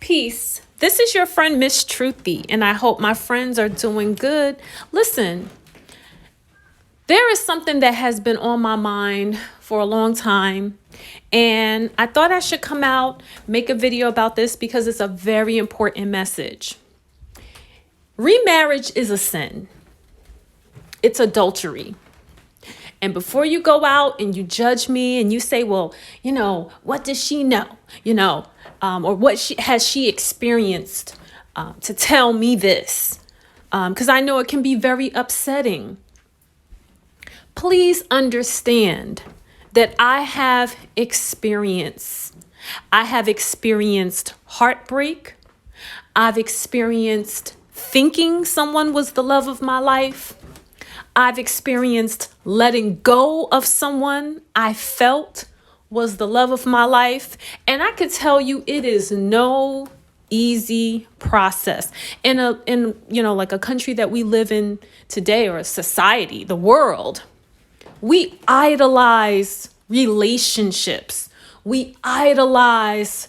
Peace. This is your friend, Miss Truthy, and I hope my friends are doing good. Listen, there is something that has been on my mind for a long time, and I thought I should come out, make a video about this because it's a very important message. Remarriage is a sin. It's adultery. And before you go out and you judge me and you say, well, what does she know? Or what has she experienced to tell me this? Because I know it can be very upsetting. Please understand that I have experience. I have experienced heartbreak. I've experienced thinking someone was the love of my life. I've experienced letting go of someone I felt was the love of my life. And I could tell you it is no easy process. In a country that we live in today, or a society, the world, we idolize relationships. We idolize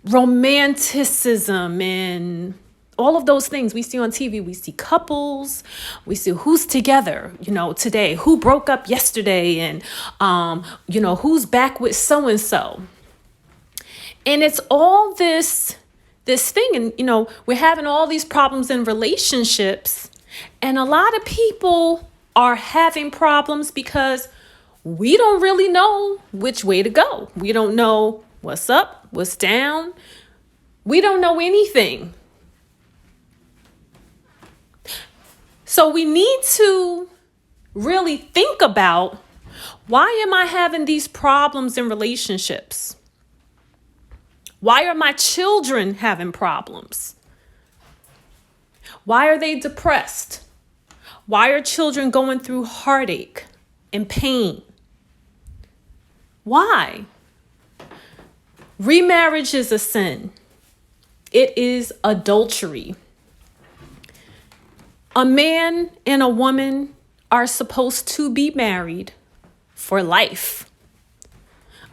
romanticism and all of those things we see on TV. We see couples, we see who's together, today, who broke up yesterday, and, who's back with so-and-so. And it's all this thing. And, we're having all these problems in relationships. And a lot of people are having problems because we don't really know which way to go. We don't know what's up, what's down. We don't know anything. So we need to really think about, why am I having these problems in relationships? Why are my children having problems? Why are they depressed? Why are children going through heartache and pain? Why? Remarriage is a sin. It is adultery. A man and a woman are supposed to be married for life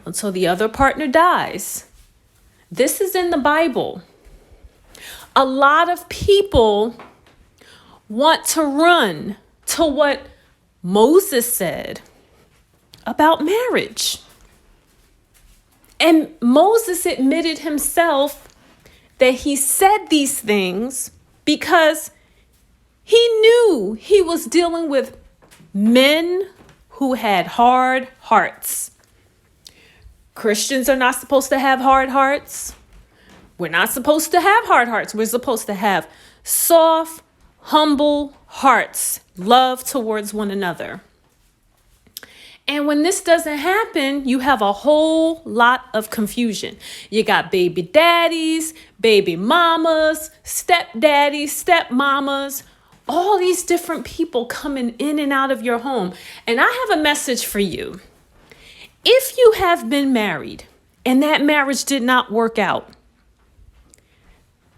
until the other partner dies. This is in the Bible. A lot of people want to run to what Moses said about marriage. And Moses admitted himself that he said these things because he knew he was dealing with men who had hard hearts. Christians are not supposed to have hard hearts. We're not supposed to have hard hearts. We're supposed to have soft, humble hearts, love towards one another. And when this doesn't happen, you have a whole lot of confusion. You got baby daddies, baby mamas, stepdaddies, stepmamas, all these different people coming in and out of your home. And I have a message for you. If you have been married and that marriage did not work out,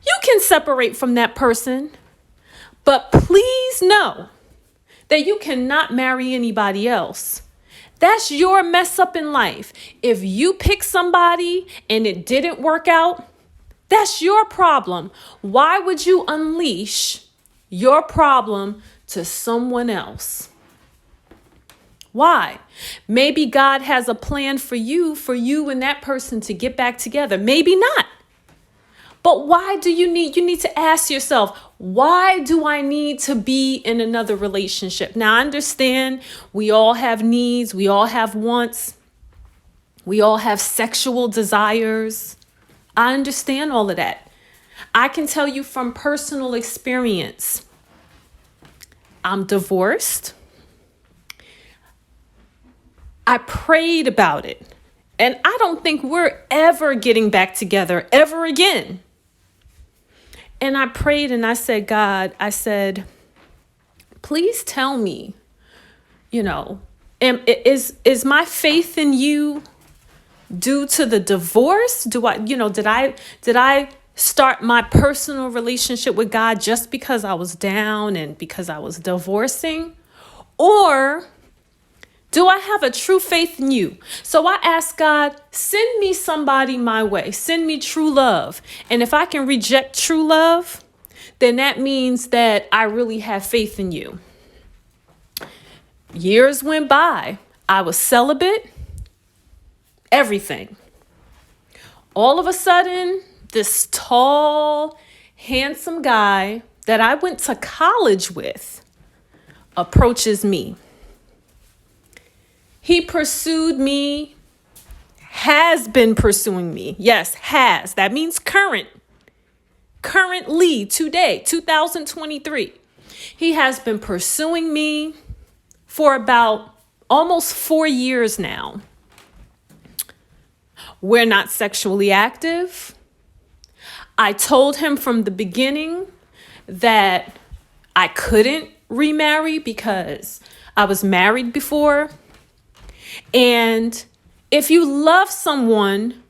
you can separate from that person. But please know that you cannot marry anybody else. That's your mess up in life. If you pick somebody and it didn't work out, that's your problem. Why would you unleash your problem to someone else? Why? Maybe God has a plan for you and that person to get back together. Maybe not. But why do you need to ask yourself, why do I need to be in another relationship? Now, I understand we all have needs. We all have wants. We all have sexual desires. I understand all of that. I can tell you from personal experience, I'm divorced. I prayed about it, and I don't think we're ever getting back together ever again. And I prayed and I said, God, please tell me, is my faith in you due to the divorce? Did I start my personal relationship with God just because I was down and because I was divorcing? Or Do I have a true faith in you? So I ask God, send me somebody my way. Send me true love. And if I can reject true love, then that means that I really have faith in you. Years went by. I was celibate. Everything. All of a sudden, this tall, handsome guy that I went to college with approaches me. He pursued me, has been pursuing me. Yes, has. That means current. Currently, today, 2023. He has been pursuing me for about almost 4 years now. We're not sexually active. I told him from the beginning that I couldn't remarry because I was married before. And if you love someone,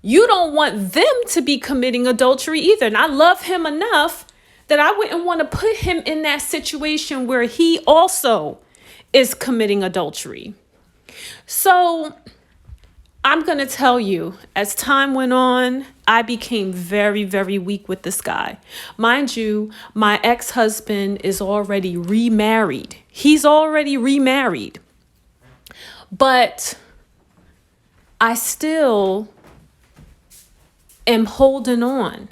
you don't want them to be committing adultery either. And I love him enough that I wouldn't want to put him in that situation where he also is committing adultery. So I'm going to tell you, as time went on, I became very, very weak with this guy. Mind you, my ex-husband is already remarried. He's already remarried. But I still am holding on.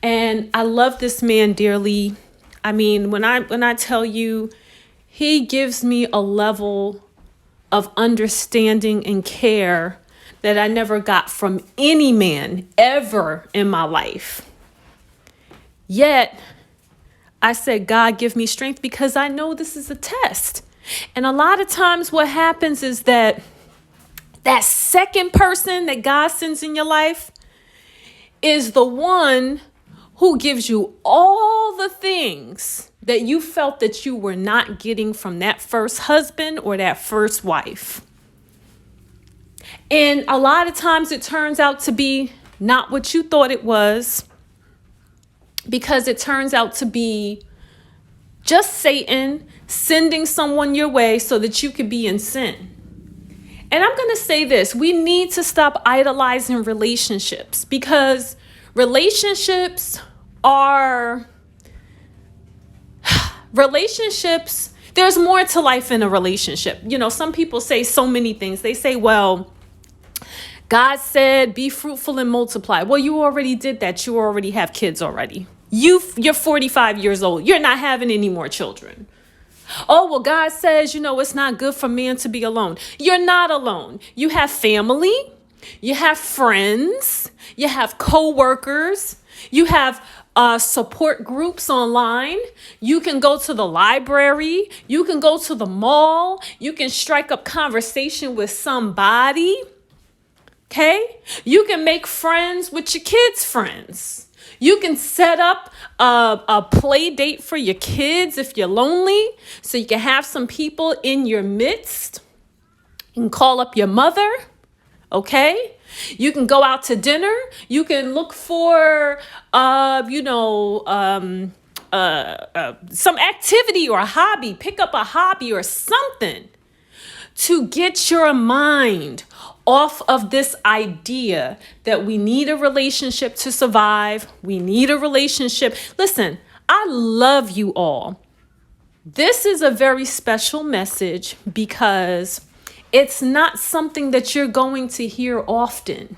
And I love this man dearly. I mean, when I tell you, he gives me a level of understanding and care that I never got from any man ever in my life. Yet, I said, God, give me strength because I know this is a test. And a lot of times what happens is that second person that God sends in your life is the one who gives you all the things that you felt that you were not getting from that first husband or that first wife. And a lot of times it turns out to be not what you thought it was, because it turns out to be just Satan sending someone your way so that you could be in sin. And I'm going to say this, we need to stop idolizing relationships, because relationships, there's more to life in a relationship. You know, some people say so many things. They say, well, God said, be fruitful and multiply. Well, you already did that. You already have kids already. You're 45 years old. You're not having any more children. Oh, well, God says, it's not good for man to be alone. You're not alone. You have family. You have friends. You have co-workers. You have support groups online. You can go to the library. You can go to the mall. You can strike up conversation with somebody. Okay? You can make friends with your kids' friends. You can set up a play date for your kids if you're lonely, so you can have some people in your midst. You can call up your mother, okay? You can go out to dinner. You can look for, some activity or a hobby. Pick up a hobby or something to get your mind off of this idea that we need a relationship to survive. We need a relationship. Listen, I love you all. This is a very special message because it's not something that you're going to hear often.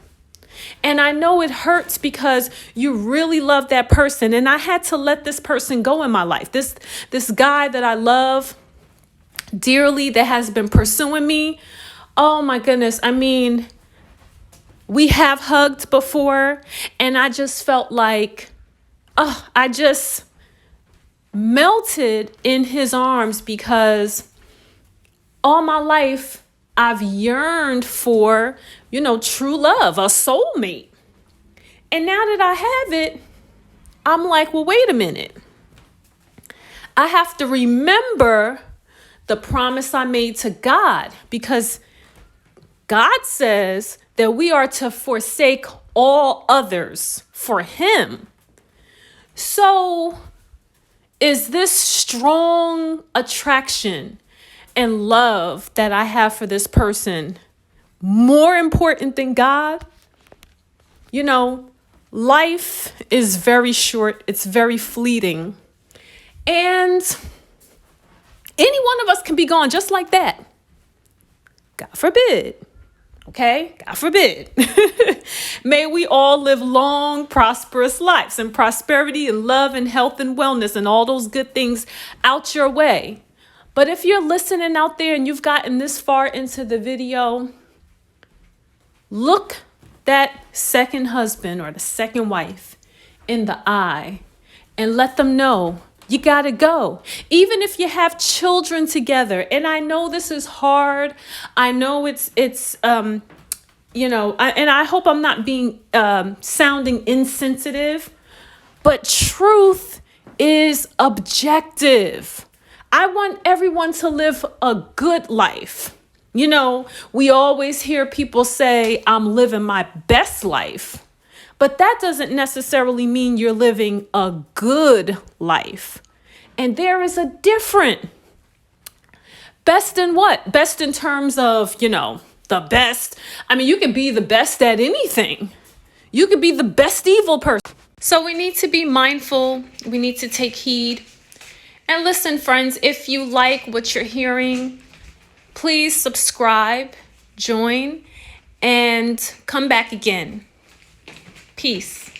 And I know it hurts because you really love that person. And I had to let this person go in my life. This guy that I love dearly, that has been pursuing me. Oh my goodness. I mean, we have hugged before, and I just felt like, I just melted in his arms, because all my life I've yearned for, true love, a soulmate. And now that I have it, I'm like, well, wait a minute. I have to remember the promise I made to God, because God says that we are to forsake all others for him. So is this strong attraction and love that I have for this person more important than God? You know, life is very short. It's very fleeting. And any one of us can be gone just like that. God forbid. Okay? God forbid. May we all live long, prosperous lives, and prosperity and love and health and wellness and all those good things out your way. But if you're listening out there and you've gotten this far into the video, look that second husband or the second wife in the eye and let them know you got to go. Even if you have children together. And I know this is hard. I know it's and I hope I'm not being sounding insensitive, but truth is objective. I want everyone to live a good life. You know, we always hear people say, I'm living my best life. But that doesn't necessarily mean you're living a good life. And there is a difference. Best in what? Best in terms of, the best. I mean, you can be the best at anything. You could be the best evil person. So we need to be mindful. We need to take heed. And listen, friends, if you like what you're hearing, please subscribe, join, and come back again. Peace.